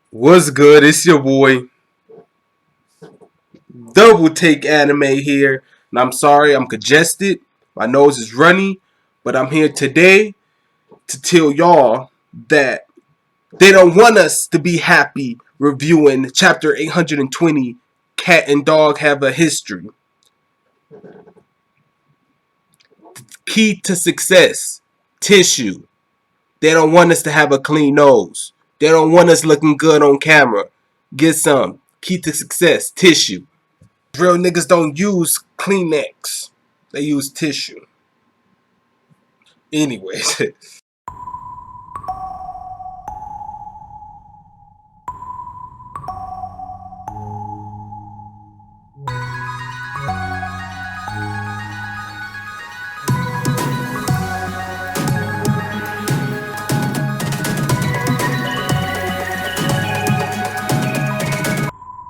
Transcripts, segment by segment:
What's good? It's your boy Double Take Anime here. And I'm sorry, I'm congested. My nose is runny. But I'm here today to tell y'all that they don't want us to be happy reviewing chapter 820, Cat and Dog Have a History. Key to success, tissue. They don't want us to have a clean nose. They don't want us looking good on camera. Get some. Key to success, tissue. Real niggas don't use Kleenex. They use tissue. Anyways.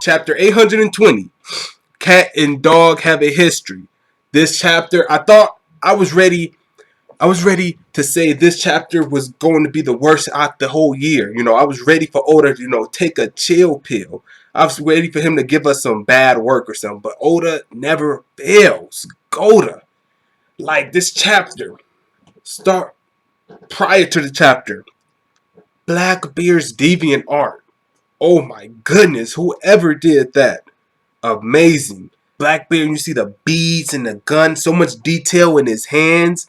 Chapter 820. Cat and Dog Have a History. This chapter, I was ready to say this chapter was going to be the worst out the whole year. I was ready for Oda to, take a chill pill. I was ready for him to give us some bad work or something. But Oda never fails. Oda. Like this chapter. Start prior to the chapter. Blackbeard's deviant art. Oh my goodness. Whoever did that. Amazing. Blackbeard, you see the beads and the gun. So much detail in his hands.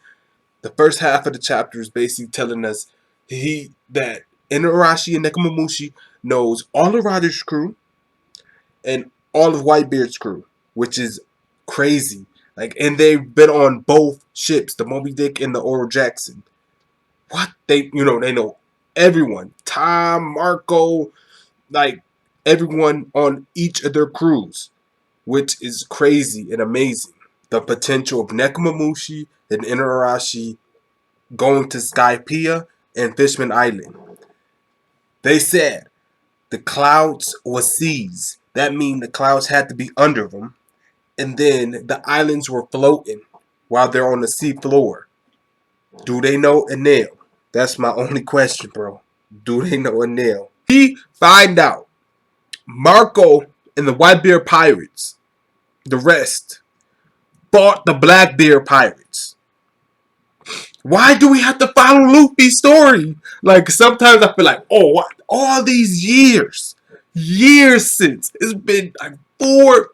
The first half of the chapter is basically telling us that Inarashi and Nekomamushi knows all of Rider's crew and all of Whitebeard's crew, which is crazy. And they've been on both ships, the Moby Dick and the Oro Jackson. What? They know everyone. Tom, Marco, everyone on each of their crews, which is crazy and amazing. The potential of Nekomamushi and Inarashi going to Skypiea and Fishman Island. They said the clouds was seas. That means the clouds had to be under them. And then the islands were floating while they're on the sea floor. Do they know Enel? That's my only question, bro. Do they know Enel? We find out Marco and the Whitebeard Pirates, the rest, fought the Blackbeard Pirates. Why do we have to follow Luffy's story? Sometimes I feel like, oh, what? All these years since it's been like 4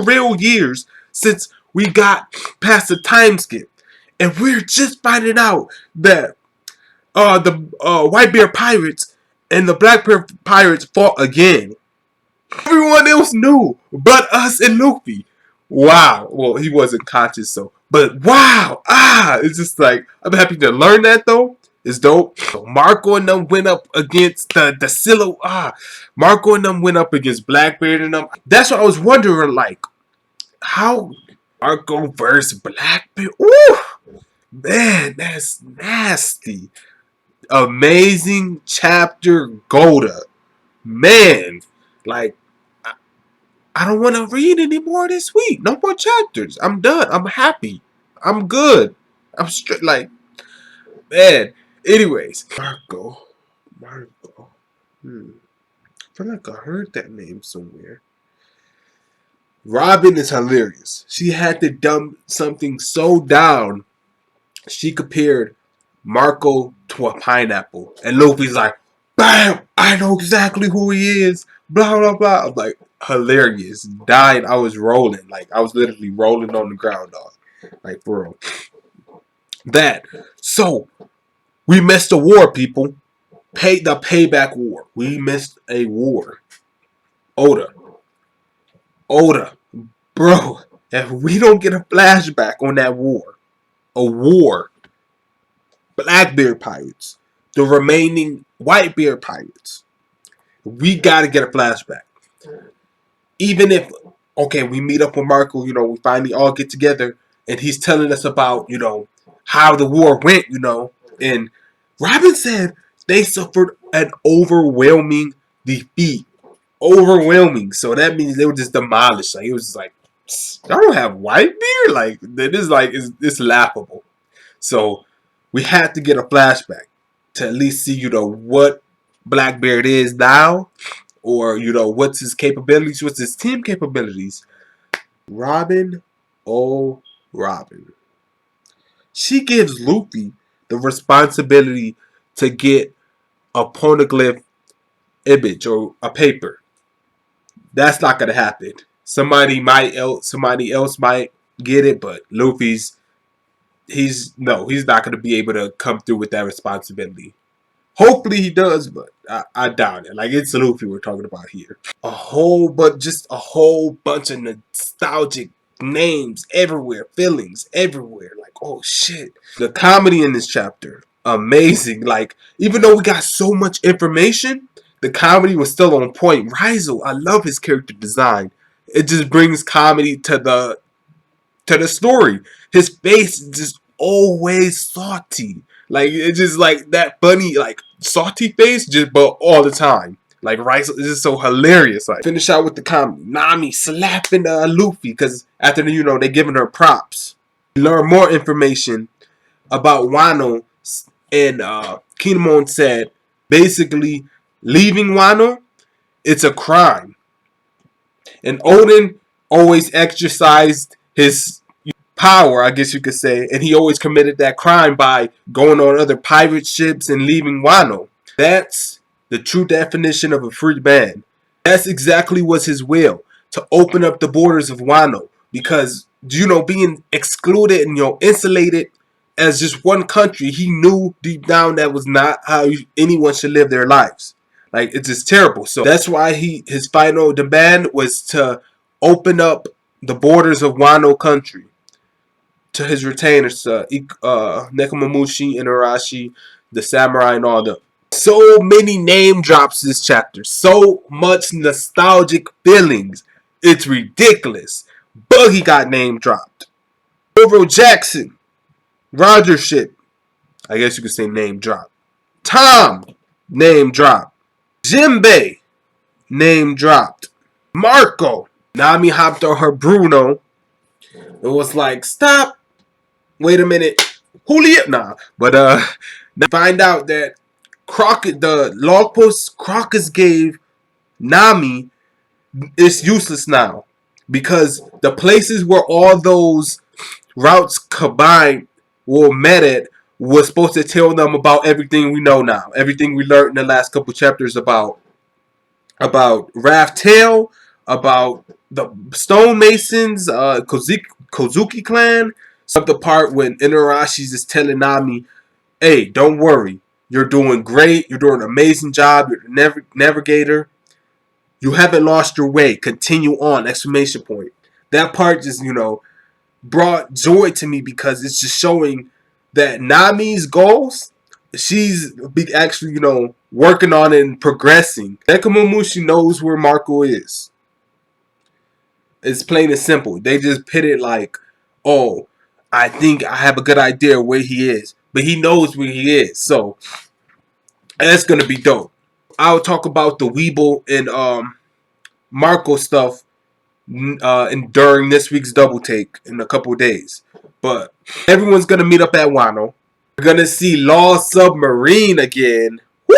real years since we got past the time skip, and we're just finding out that the Whitebeard Pirates and the Blackbeard Pirates fought again. Everyone else knew but us and Luffy. Wow. Well, he wasn't conscious, so. But wow. It's just like, I'm happy to learn that, though. It's dope. So Marco and them went up against the Silo. Marco and them went up against Blackbeard and them. That's what I was wondering, how Marco versus Blackbeard. Ooh. Man, that's nasty. Amazing chapter, Golda. Man, I don't want to read anymore this week. No more chapters. I'm done. I'm happy. I'm good. I'm straight. Man. Anyways. Marco. I feel like I heard that name somewhere. Robin is hilarious. She had to dumb something so down. She compared Marco to a pineapple. And Luffy's like, bam! I know exactly who he is. Blah, blah, blah. I'm like, hilarious. Dying. I was rolling. I was literally rolling on the ground, dog. For real. That. So, we missed a war, people. The payback war. We missed a war. Oda. Bro, if we don't get a flashback on that war, a war, Blackbeard Pirates, the remaining Whitebeard Pirates, we gotta get a flashback. Even if, okay, we meet up with Marco, we finally all get together, and he's telling us about, how the war went, and Robin said they suffered an overwhelming defeat. Overwhelming. So that means they were just demolished. It was just like, y'all don't have Whitebeard? That is it's laughable. So we had to get a flashback to at least see, what Blackbeard is now, or what's his capabilities, what's his team capabilities. Robin, oh Robin, she gives Luffy the responsibility to get a poneglyph image or a paper. That's not gonna happen. Somebody else might get it, but Luffy's he's not gonna be able to come through with that responsibility. Hopefully he does, but I doubt it. Like, it's Luffy we're talking about here. Just a whole bunch of nostalgic names everywhere, feelings everywhere. Like, oh shit. The comedy in this chapter, amazing. Like, even though we got so much information, the comedy was still on point. Raizo, I love his character design. It just brings comedy to the story. His face is just always salty. Like, it's just like that funny, like, salty face, just but all the time. Like, Rice is just so hilarious. Like, finish out with the comedy. Nami slapping Luffy because after they giving her props. We learn more information about Wano, and Kinemon said basically leaving Wano, it's a crime. And Odin always exercised his power, I guess you could say, and he always committed that crime by going on other pirate ships and leaving Wano. That's the true definition of a free man. That's exactly what's his will, to open up the borders of Wano, because being excluded and insulated as just one country, he knew deep down that was not how anyone should live their lives. Like, it's just terrible. So that's why his final demand was to open up the borders of Wano country to his retainers, Nekomamushi, Inarashi, the samurai, and all them. So many name drops this chapter. So much nostalgic feelings. It's ridiculous. Buggy got name dropped. Orville Jackson. Roger Ship. I guess you could say name drop. Tom. Name drop. Jinbei. Name dropped. Marco. Nami hopped on her Bruno. It was like, stop. Wait a minute. Julio? Nah. But find out that Crockett, the log post Crockett's gave Nami, is useless now. Because the places where all those routes combined were met at was supposed to tell them about everything we know now. Everything we learned in the last couple chapters about Raft Tail, about the stonemasons, Kozuki clan. Some the part when Inarashi's is telling Nami, hey, don't worry. You're doing great. You're doing an amazing job. You're the navigator. You haven't lost your way. Continue on! Exclamation point. That part just, brought joy to me because it's just showing that Nami's goals, she's actually, working on it and progressing. Nekomamushi knows where Marco is. It's plain and simple. They just pit it like, oh, I think I have a good idea where he is. But he knows where he is. So, that's going to be dope. I'll talk about the Weeble and Marco stuff during this week's double take in a couple days. But everyone's going to meet up at Wano. We're going to see Law Submarine again. Woo!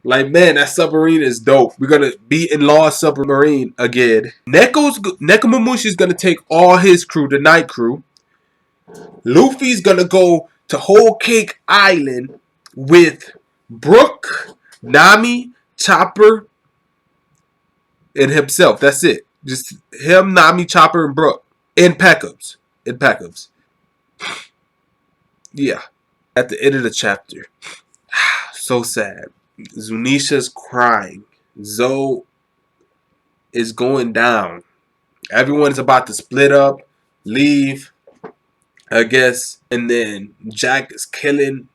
Like, man, that submarine is dope. We're going to be in Law Submarine again. Nekomamushi's going to take all his crew, the night crew. Luffy's going to go to Whole Cake Island with Brook, Nami, Chopper, and himself. That's it. Just him, Nami, Chopper, and Brook. In Peckhams. Yeah. At the end of the chapter. So sad. Zunisha's crying. Zoe is going down. Everyone's about to split up, leave, I guess. And then Jack is killing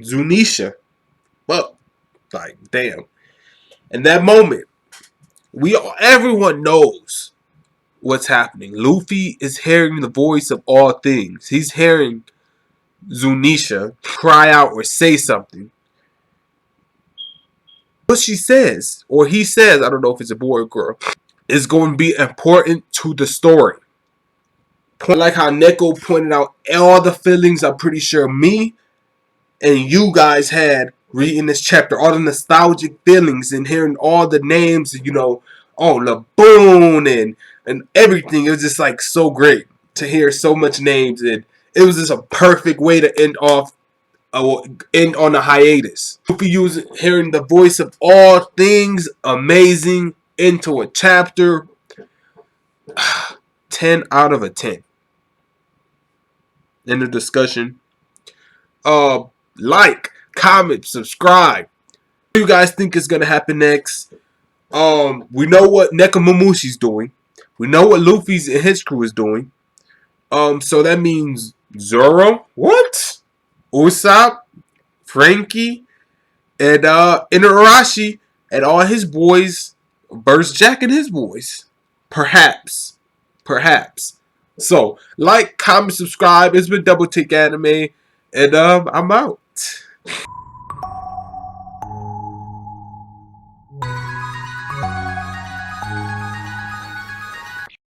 Zunisha. Well, like, damn. In that moment, everyone knows what's happening. Luffy is hearing the voice of all things. He's hearing Zunisha cry out or say something. What she says, or he says, I don't know if it's a boy or girl, is going to be important to the story. Like how Neko pointed out all the feelings I'm pretty sure me and you guys had reading this chapter, all the nostalgic feelings and hearing all the names, you know, oh, Laboon and everything. It was just like so great to hear so much names, and it was just a perfect way to end on a hiatus. Luffy using hearing the voice of all things amazing into a chapter. 10 out of a 10. In the discussion. Like, comment, subscribe. What do you guys think is gonna happen next? We know what Nekomamushi's doing. We know what Luffy's and his crew is doing. So that means Zoro, what? Usopp, Frankie, and Inarashi and all his boys, Burst Jack and his boys. Perhaps. So, like, comment, subscribe. It's been Double Take Anime, and I'm out.